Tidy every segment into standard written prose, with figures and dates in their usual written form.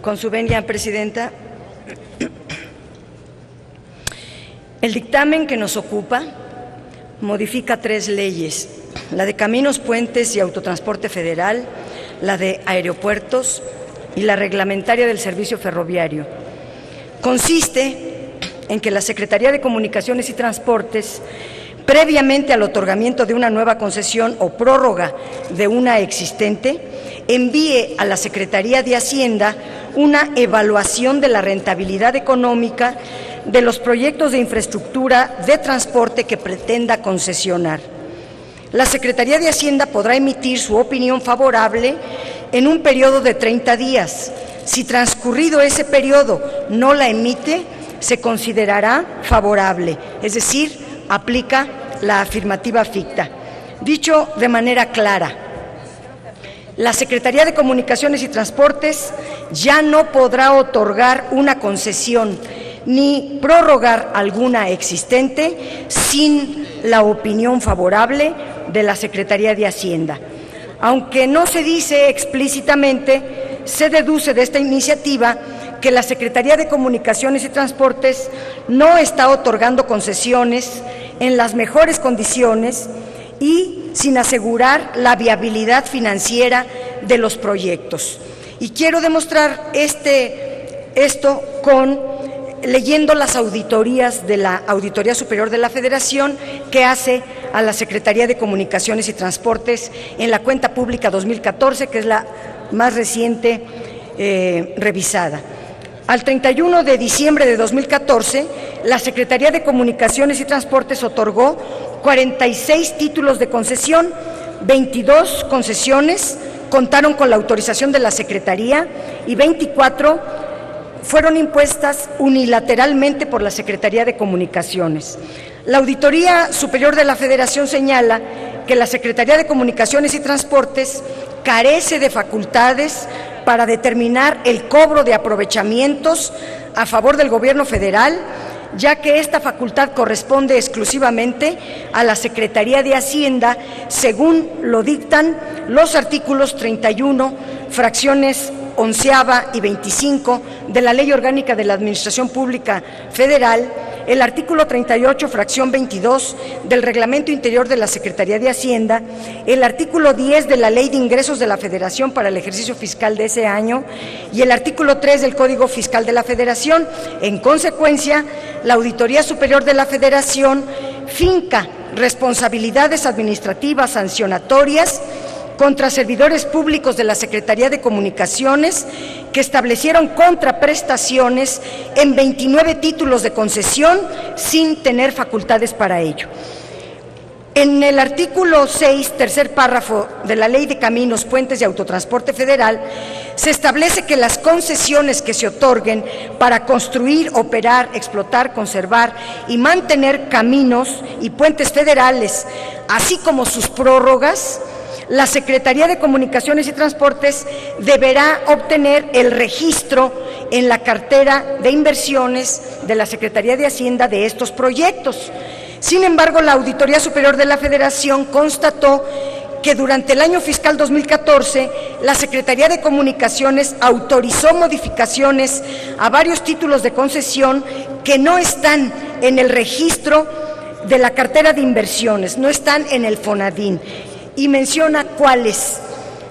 Con su venia, Presidenta, el dictamen que nos ocupa modifica 3 leyes: la de Caminos, Puentes y Autotransporte Federal, la de Aeropuertos y la reglamentaria del Servicio Ferroviario. Consiste en que la Secretaría de Comunicaciones y Transportes, previamente al otorgamiento de una nueva concesión o prórroga de una existente, envíe a la Secretaría de Hacienda una evaluación de la rentabilidad económica de los proyectos de infraestructura de transporte que pretenda concesionar. La Secretaría de Hacienda podrá emitir su opinión favorable en un periodo de 30 días. Si transcurrido ese periodo no la emite, se considerará favorable, es decir, aplica la afirmativa ficta. Dicho de manera clara, la Secretaría de Comunicaciones y Transportes ya no podrá otorgar una concesión ni prorrogar alguna existente sin la opinión favorable de la Secretaría de Hacienda. Aunque no se dice explícitamente, se deduce de esta iniciativa que la Secretaría de Comunicaciones y Transportes no está otorgando concesiones en las mejores condiciones y sin asegurar la viabilidad financiera de los proyectos. Y quiero demostrar esto leyendo las auditorías de la Auditoría Superior de la Federación que hace a la Secretaría de Comunicaciones y Transportes en la cuenta pública 2014, que es la más reciente revisada. Al 31 de diciembre de 2014, la Secretaría de Comunicaciones y Transportes otorgó 46 títulos de concesión, 22 concesiones contaron con la autorización de la Secretaría y 24 fueron impuestas unilateralmente por la Secretaría de Comunicaciones. La Auditoría Superior de la Federación señala que la Secretaría de Comunicaciones y Transportes carece de facultades para determinar el cobro de aprovechamientos a favor del Gobierno federal, ya que esta facultad corresponde exclusivamente a la Secretaría de Hacienda, según lo dictan los artículos 31, fracciones 11ª y 25 de la Ley Orgánica de la Administración Pública Federal, el artículo 38, fracción 22 del Reglamento Interior de la Secretaría de Hacienda, el artículo 10 de la Ley de Ingresos de la Federación para el ejercicio fiscal de ese año y el artículo 3 del Código Fiscal de la Federación. En consecuencia, la Auditoría Superior de la Federación finca responsabilidades administrativas sancionatorias contra servidores públicos de la Secretaría de Comunicaciones que establecieron contraprestaciones en 29 títulos de concesión sin tener facultades para ello. En el artículo 6, tercer párrafo de la Ley de Caminos, Puentes y Autotransporte Federal, se establece que las concesiones que se otorguen para construir, operar, explotar, conservar y mantener caminos y puentes federales, así como sus prórrogas, la Secretaría de Comunicaciones y Transportes deberá obtener el registro en la cartera de inversiones de la Secretaría de Hacienda de estos proyectos. Sin embargo, la Auditoría Superior de la Federación constató que durante el año fiscal 2014, la Secretaría de Comunicaciones autorizó modificaciones a varios títulos de concesión que no están en el registro de la cartera de inversiones, no están en el FONADIN. Y menciona cuáles.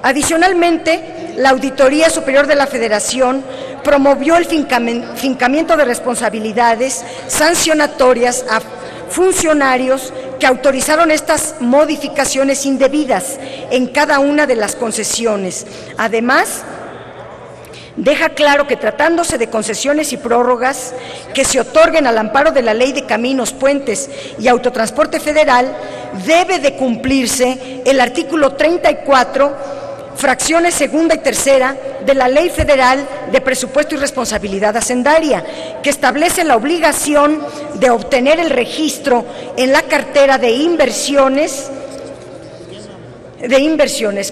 Adicionalmente, la Auditoría Superior de la Federación promovió el fincamiento de responsabilidades sancionatorias a funcionarios que autorizaron estas modificaciones indebidas en cada una de las concesiones. Además, deja claro que tratándose de concesiones y prórrogas que se otorguen al amparo de la Ley de Caminos, Puentes y Autotransporte Federal, debe de cumplirse el artículo 34, fracciones segunda y tercera de la Ley Federal de Presupuesto y Responsabilidad Hacendaria, que establece la obligación de obtener el registro en la cartera de inversiones,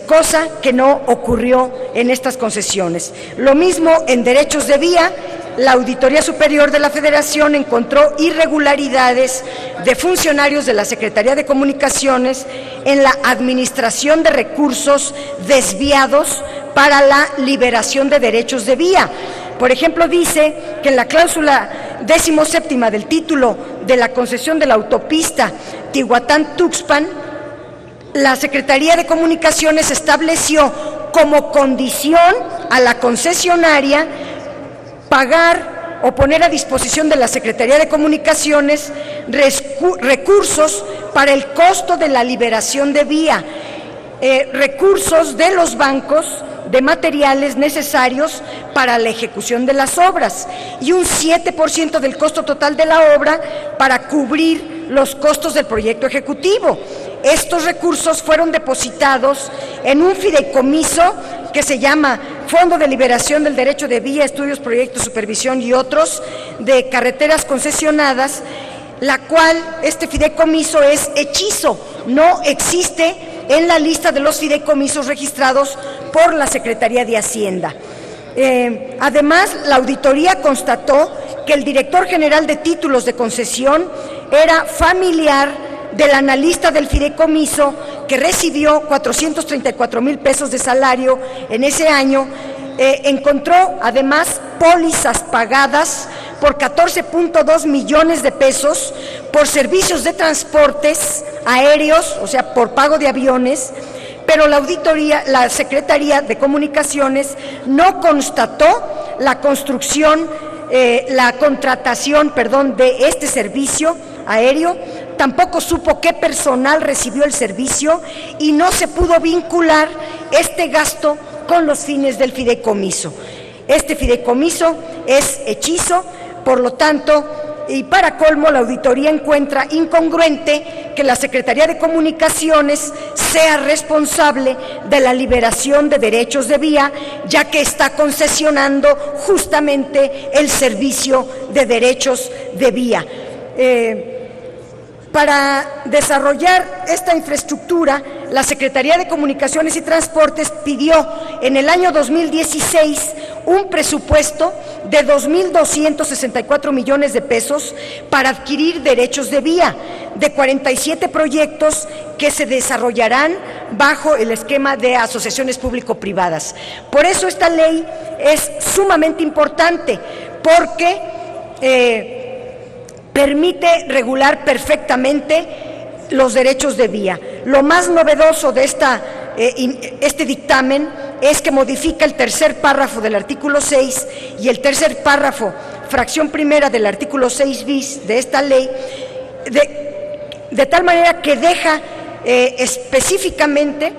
cosa que no ocurrió en estas concesiones. Lo mismo en derechos de vía, la Auditoría Superior de la Federación encontró irregularidades de funcionarios de la Secretaría de Comunicaciones en la administración de recursos desviados para la liberación de derechos de vía. Por ejemplo, dice que en la cláusula 17ª del título de la concesión de la autopista Tihuatán-Tuxpan, la Secretaría de Comunicaciones estableció como condición a la concesionaria pagar o poner a disposición de la Secretaría de Comunicaciones recursos para el costo de la liberación de vía, recursos de los bancos de materiales necesarios para la ejecución de las obras y un 7% del costo total de la obra para cubrir los costos del proyecto ejecutivo. Estos recursos fueron depositados en un fideicomiso que se llama Fondo de Liberación del Derecho de Vía, Estudios, Proyectos, Supervisión y otros de carreteras concesionadas, la cual este fideicomiso es hechizo, no existe en la lista de los fideicomisos registrados por la Secretaría de Hacienda. Además, la auditoría constató que el director general de títulos de concesión era familiar del analista del fideicomiso, que recibió 434,000 pesos de salario en ese año. Encontró además pólizas pagadas por 14.2 millones de pesos por servicios de transportes aéreos, o sea, por pago de aviones, pero la auditoría, la Secretaría de Comunicaciones no constató la contratación de este servicio aéreo, tampoco supo qué personal recibió el servicio y no se pudo vincular este gasto con los fines del fideicomiso. Este fideicomiso es hechizo, por lo tanto, y para colmo, la auditoría encuentra incongruente que la Secretaría de Comunicaciones sea responsable de la liberación de derechos de vía, ya que está concesionando justamente el servicio de derechos de vía. Para desarrollar esta infraestructura, la Secretaría de Comunicaciones y Transportes pidió en el año 2016 un presupuesto de 2.264 millones de pesos para adquirir derechos de vía de 47 proyectos que se desarrollarán bajo el esquema de asociaciones público-privadas. Por eso esta ley es sumamente importante, porque permite regular perfectamente los derechos de vía. Lo más novedoso de este dictamen es que modifica el tercer párrafo del artículo 6 y el tercer párrafo, fracción primera del artículo 6 bis de esta ley, de tal manera que deja específicamente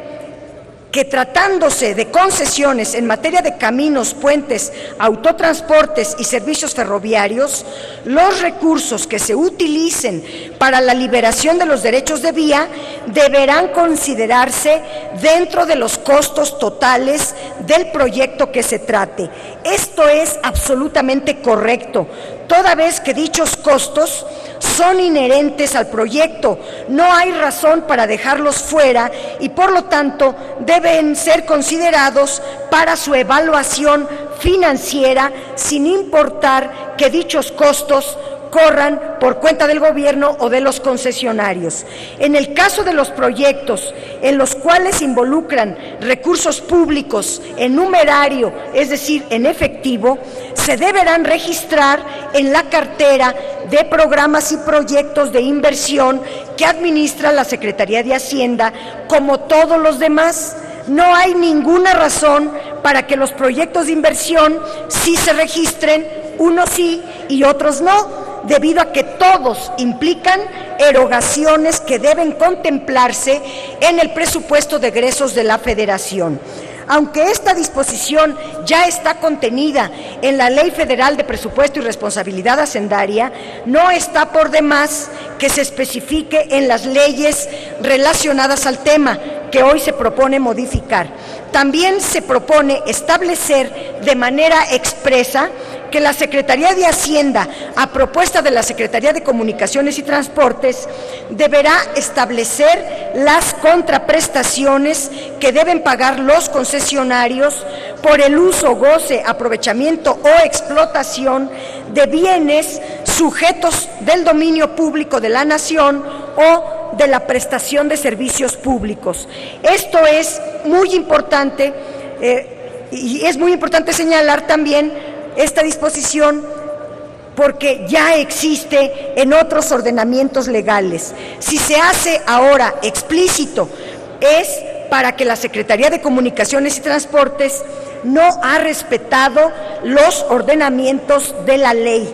que, tratándose de concesiones en materia de caminos, puentes, autotransportes y servicios ferroviarios, los recursos que se utilicen para la liberación de los derechos de vía deberán considerarse dentro de los costos totales del proyecto que se trate. Esto es absolutamente correcto, toda vez que dichos costos son inherentes al proyecto. No hay razón para dejarlos fuera y, por lo tanto, deben ser considerados para su evaluación financiera, sin importar que dichos costos corran por cuenta del gobierno o de los concesionarios. En el caso de los proyectos en los cuales involucran recursos públicos en numerario, es decir, en efectivo, se deberán registrar en la cartera de programas y proyectos de inversión que administra la Secretaría de Hacienda, como todos los demás. No hay ninguna razón para que los proyectos de inversión sí se registren, unos sí y otros no, debido a que todos implican erogaciones que deben contemplarse en el presupuesto de egresos de la Federación. Aunque esta disposición ya está contenida en la Ley Federal de Presupuesto y Responsabilidad Hacendaria, no está por demás que se especifique en las leyes relacionadas al tema que hoy se propone modificar. También se propone establecer de manera expresa que la Secretaría de Hacienda, a propuesta de la Secretaría de Comunicaciones y Transportes, deberá establecer las contraprestaciones que deben pagar los concesionarios por el uso, goce, aprovechamiento o explotación de bienes sujetos del dominio público de la nación o de la prestación de servicios públicos. Esto es muy importante y es muy importante señalar también esta disposición porque ya existe en otros ordenamientos legales. Si se hace ahora explícito, es para que la Secretaría de Comunicaciones y Transportes no ha respetado los ordenamientos de la ley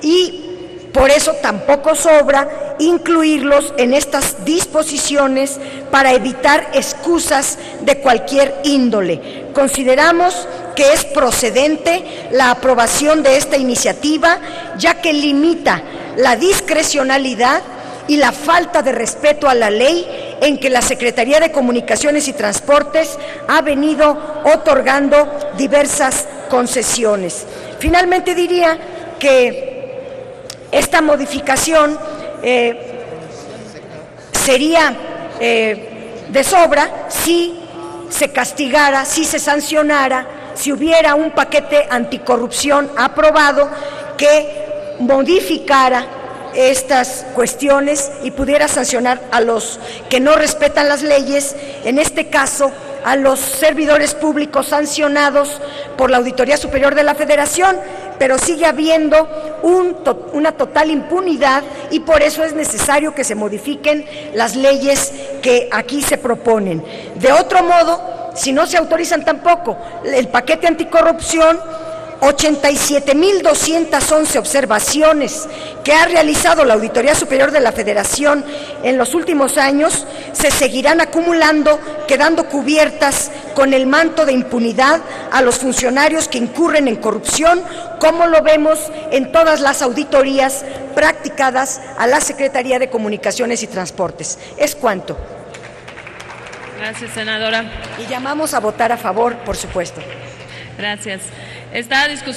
y por eso tampoco sobra incluirlos en estas disposiciones para evitar excusas de cualquier índole. Consideramos que es procedente la aprobación de esta iniciativa, ya que limita la discrecionalidad y la falta de respeto a la ley en que la Secretaría de Comunicaciones y Transportes ha venido otorgando diversas concesiones. Finalmente diría que esta modificación sería de sobra si se castigara, si se sancionara, si hubiera un paquete anticorrupción aprobado que modificara estas cuestiones y pudiera sancionar a los que no respetan las leyes, en este caso a los servidores públicos sancionados por la Auditoría Superior de la Federación, pero sigue habiendo una total impunidad y por eso es necesario que se modifiquen las leyes que aquí se proponen. De otro modo, si no se autorizan tampoco el paquete anticorrupción, 87,211 observaciones que ha realizado la Auditoría Superior de la Federación en los últimos años se seguirán acumulando, quedando cubiertas con el manto de impunidad a los funcionarios que incurren en corrupción, como lo vemos en todas las auditorías practicadas a la Secretaría de Comunicaciones y Transportes. Es cuanto. Gracias, senadora. Y llamamos a votar a favor, por supuesto. Gracias. Esta discusión